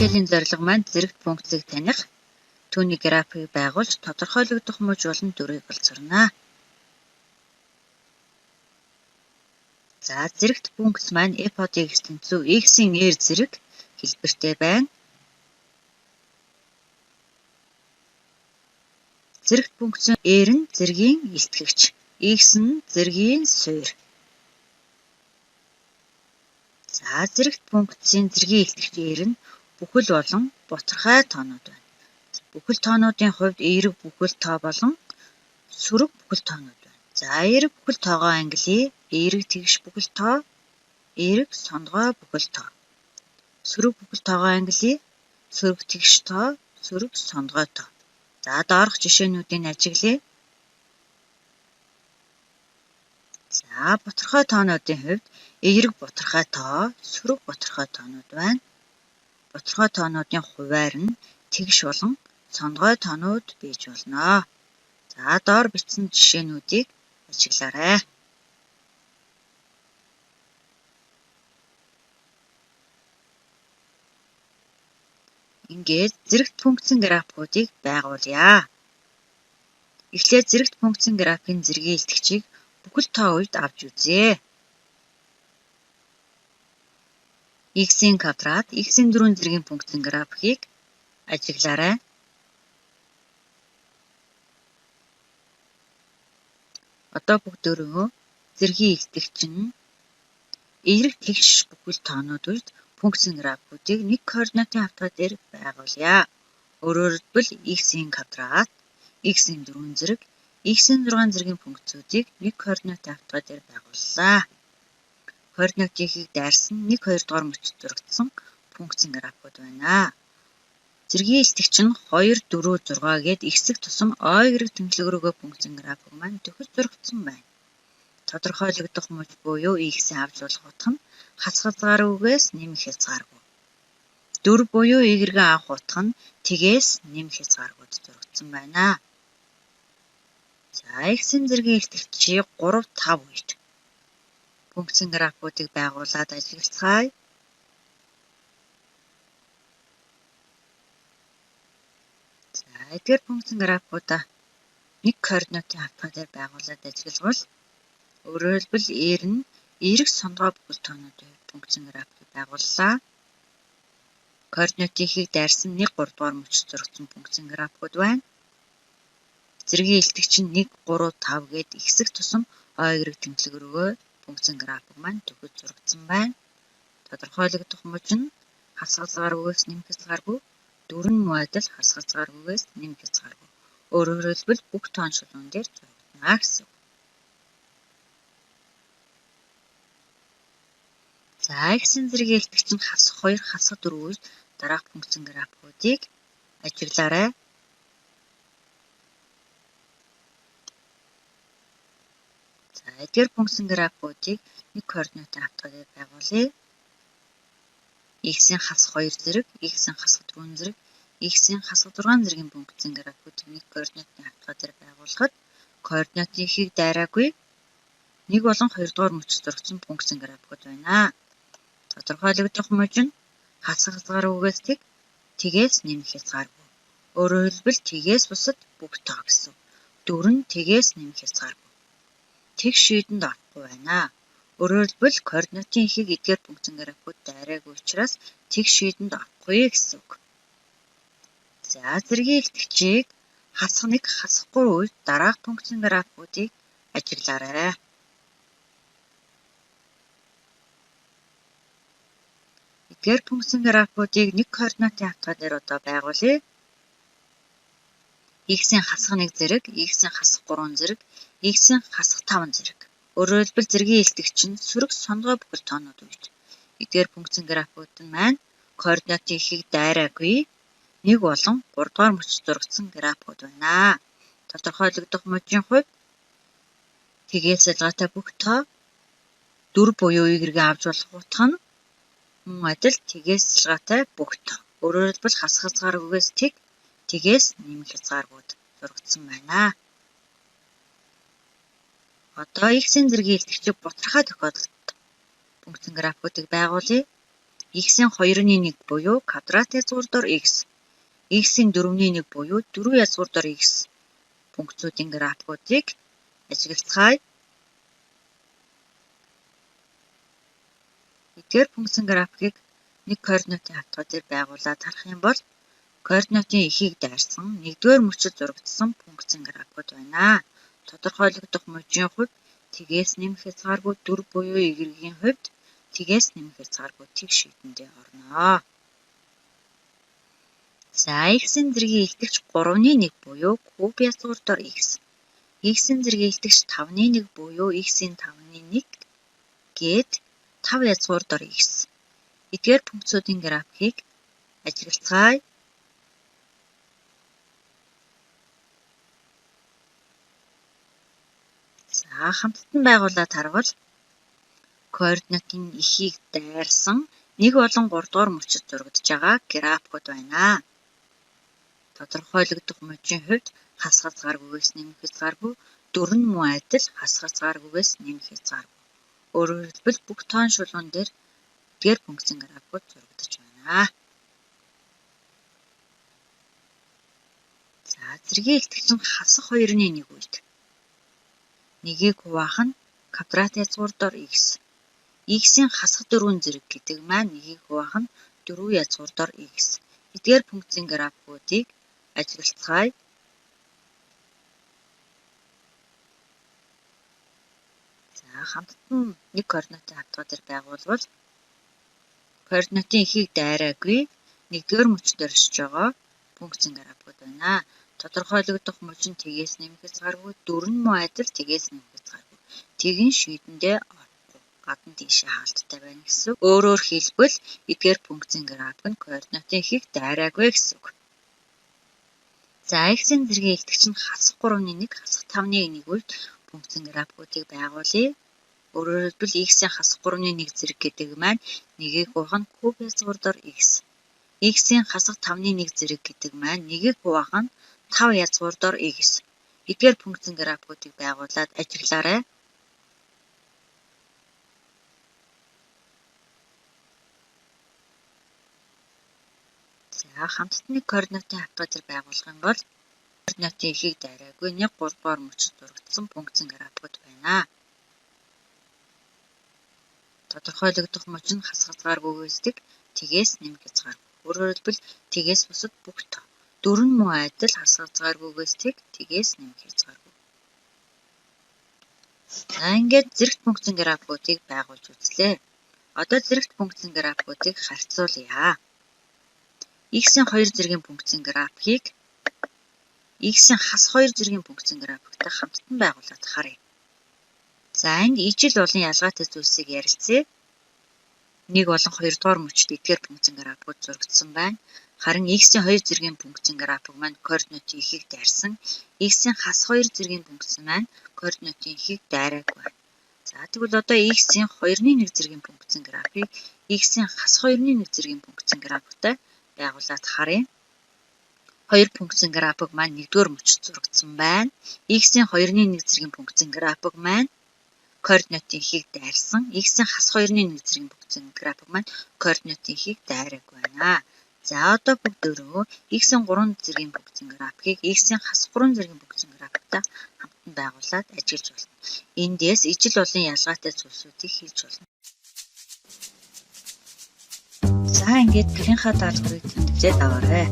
мэдээллийн зорилго маань зэрэгт функцийг таних, түүний графикийг байгуулж тодорхойлогдох мужи болон дүрийг олзорно. За зэрэгт функц маань f od x тэнцүү x-ийн r зэрэг хэлбэртэй байна. Зэрэгт функцийн r нь зэргийн илтгэгч, x нь зэргийн суурь. За зэрэгт функцийн зэргийн илтгэгч r нь бүхэл болон бутархай тоонууд байна. Бүхэл тоонуудын хувьд эерэг бүхэл тоо болон сөрөг бүхэл тоонууд байна. За эерэг бүхэл тоогоо англи эерэг тэгш бүхэл тоо, эерэг сондгой бүхэл тоо. Сөрөг бүхэл тоогоо англи сөрөг тэгш тоо, сөрөг сондгой тоо. За доорх жишээнүүдийг ажиглая. За бутархай тоонуудын хувьд эерэг бутархай тоо, сөрөг бутархай тоонууд байна. Бутархай тоонуудын хуваар нь тэгш болон сондгой тоонууд бийж болно. За доор бичсэн жишээнүүдийг ажиглаарай. Ингээд зэрэгт функцийн графикуудыг байгуулъя. Эхлээд зэрэгт функцийн графикийн зэргийн илтгэгчийг бүхэл тоо үед авч үзье. X-ийн квадрат, x-ийн 4 зэргийн функцийн графикийг ажиглаарай. Одоо бүгдөө зэргийн илтгэгч нь эерэг тэгш бүхэл тоонууд үед функцийн графикуудыг нэг координатын хавтгай дээр байгуулъя. Өөрөөр хэлбэл x-ийн квадрат, x-ийн 4 зэрэг, x-ийн 6 зэргийн функцүүдийг нэг координатын хавтгай дээр байгууллаа. Координатын ихийг дайрсан 1, 2 дугаар мөчид зурагдсан функцийн графикууд байна. Зэргийн илтгэгч нь 2, 4, 6 гээд ихсэх тусам y тэнхлэг рүүгээ функцийн график маань төхөж зурагдсан байна. Тодорхойлогдох муж буюу x-ийн авч болох утга нь хасгалзгааргүйгээс нэмэх хязгааргүй. 4 буюу y-гээ авах утга нь тгээс нэмэх хязгааргүйд зурагдсан байна. За x-ийн зэргийн илтгэгчийг 3, 5 үед функцийн графикуудыг байгуулад ажиглацгаая. За эдгээр функцийн графикуудаа нэг координатын хавтгай дээр байгуулад ажиглавал өөрөөр хэлбэл r нь эерэг сондгой бүхэл тоонуудын функцийн графикийг байгууллаа. Координатын ихийг дайрсан 1, 3 дугаар мөчид зурагдсан функцийн графикууд байна. Зэргийн илтгэгч нь 1, 3, 5 гээд ихсэх тусам y тэнхлэг рүүгээ функцийн график маань төхөж зурагдсан байна. Тодорхойлогдох муж нь хасгалзгааргүйгээс нэмэх хязгааргүй, 4 нь адил хасгалзгааргүйгээс нэмэх хязгааргүй. Өөрөөр хэлбэл бүх тоон шулуун дээр зурагдана гэсэн. За x-ийн зэргийн илтгэгч нь хасах 2, хасах 4 үед дараах функцийн графикуудыг ажиглаарай. За эдгээр функцийн графикуудыг нэг координатын хавтгай дээр байгуулъя. X-ийн хасах 2 зэрэг, x-ийн хасах 4 зэрэг, x-ийн хасах 6 зэргийн функцийн графикуудыг нэг координатын хавтгай дээр байгуулахад координатын ихийг дайраагүй 1 болон 2 дугаар мөчид зурагдсан функцийн графикууд байна. Тодорхойлогдох муж нь хасгалзгааргүйгээс тгээс нэмэх хязгааргүй. Өөрөөр хэлбэл тгээс бусад бүх тоо гэсэн. 4 нь тгээс нэмэх хязгааргүй. Тэг шийдэнд орохгүй байна. Өөрөөр хэлбэл координатын ихийг эдгээр функцийн графикууд дайраагүй учраас тэг шийдэнд орохгүй гэсэн үг. За зэргийн илтгэгчийг хасах 1, хасах 3 үед дараах функцийн графикуудыг ажиглаарай. Эдгээр функцийн графикуудыг нэг координатын хавтгай дээр одоо байгуулъя. X-ийн хасах 1 зэрэг, x-ийн хасах 3 зэрэг, x-ийн хасах 5 зэрэг. Өөрөөр хэлбэл зэргийн илтгэгч нь сөрөг сондгой бүхэл тоонууд үед эдгээр функцийн графикууд маань координатын ихийг дайраагүй 1 болон 3 дугаар мөчид зурагдсан графикууд байна. Тодорхойлогдох мужийн хувьд тгээс ялгаатай бүх тоо 4 буюу y-гээ авч болох утга нь мөн адил тгээс ялгаатай бүх тоо. Өөрөөр хэлбэл хасгалзгааргүйгээс тгээс нэмэх хязгааргууд зурагдсан байна. Одоо x-ийн зэргийн илтгэгчийг бутархай тохиолдолд функцийн графикуудыг байгуулъя. X-ийн 2-1 буюу квадрат язгуур дор X. X-ийн 4-1 буюу 4 язгуур дор X пунктцүүдийн графикуудыг ажиглацгаая. Эдгээр функцийн графикийг нэг координатын хавтгай дээр байгуулад харах юм бол координатын эхийг дайрсан 1-р мөчид зурагдсан функцийн графикууд байна. Тодорхойлогдох мужийн хувьд тгээс нэмэх хязгааргүй 4 буюу y-ийн хувьд тгээс нэмэх хязгааргүй тэг шийдэндээ орно. За x-ийн зэргийн илтгэгч 3-1 буюу куб язгуур дор x. X-ийн зэргийн илтгэгч 5-1 буюу x-ийн 5-1 гээд 5 язгуур дор x. Эдгээр функцүүдийн графикийг ажиглацгаая. За хамттан байгуулад харвал координатын эхийг дайрсан 1 болон 3 дугаар мөчид зурагдж байгаа графикууд байна. Тодорхойлогдох мужийн хувьд хас хязгааргүйгээс нэмэх хязгааргүй 4 нь муу адил хас хязгааргүйгээс нэмэх хязгааргүй. Өөрөөр хэлбэл бүх тоон шулуун дээр эдгээр функцийн графикууд зурагдж байна. За зэргийн илтгэгч нь хасах 2-1 үед нэгийг хуваах нь квадрат язгуур дор x. X-ийн хасах 4 зэрэг гэдэг маань нэгийг хуваах нь 4 язгуур дор x. Эдгээр функцийн графикуудыг ажиглацгаая. За хамттан нэг координатын хавтгай дээр байгуулвал координатын эхийг дайраагүй 1-р мөчөд оршиж байгаа функцийн графикууд байна. Тодорхойлогдох муж нь тгээс нэмэх хязгааргүй 4 нь муу адил тгээс нэмэх хязгааргүй. Тгийн шийдэндээ орохгүй гадна тийшээ хаалттай байна гэсэн. Өөрөөр хэлбэл эдгээр функцийн график нь координатын эхийг дайраагүй гэсэн үг. За x-ийн зэргийн илтгэгч нь хасах 3-1 хасах 5-1 үед функцийн графикуудыг байгуулъя. Өөрөөр хэлбэл x-ийн хасах 3-1 зэрэг гэдэг маань нэгийг хуваах нь куб язгуур дор x. X-ийн хасах 5-1 зэрэг гэдэг маань нэгийг хуваах нь 5 язгуур дор x. Эдгээр функцийн графикуудыг байгуулад ажиглаарай. За хамттны координатын хавтгай дээр байгуулах юм бол координатын эхийг дайраагүй 1 3 дугаар мөчид зурагдсан функцийн графикууд байна. Тодорхойлогдох муж нь хас хязгааргүйгээсдэг тгээс нэмэх хязгааргүй. Өөрөөр хэлбэл тгээс бусад бүх тоо 4 нь муу адил хас хязгааргүйгээсдэг тгээс нэмэх хязгааргүй. За ингээд зэрэгт функцийн графикуудыг байгуулж үзлээ. Одоо зэрэгт функцийн графикуудыг харьцуулъя. X-ийн 2 зэргийн функцийн графикийг X-ийн хас 2 зэргийн функцийн графиктай хамттан байгуулад харъя. За энд ижил болон ялгаатай зүйлсийг ярилцъя. 1 болон 2 дугаар мөчид эдгээр функцийн графикууд зурагдсан байна. Харин x-ийн 2 зэргийн функцийн график маань координатын эхийг дайрсан. X-ийн хас 2 зэргийн функц маань координатын эхийг дайраагүй байна. За тэгвэл одоо x-ийн 2-1 зэргийн функцийн графикийг x-ийн хас 2-1 зэргийн функцийн графиктай байгуулад харъя. Хоёр функцийн график маань 1-р мөчид зурагдсан байна. X-ийн 2-1 зэргийн функцийн график маань координатын эхийг дайрсан. X-ийн хас 2-1 зэргийн функцийн график маань координатын эхийг дайраагүй байна. За одоо бүгдөө x-ийн 3 зэргийн функцийн графикийг x-ийн хас 3 зэргийн функцийн графиктай хамтан байгуулад ажиглаж болно. Эндээс ижил болон ялгаатай зүйлсүүдийг хэлж болно. За ингээд гэрийнхаа даалгаврыг тэмдэглээд аваарай.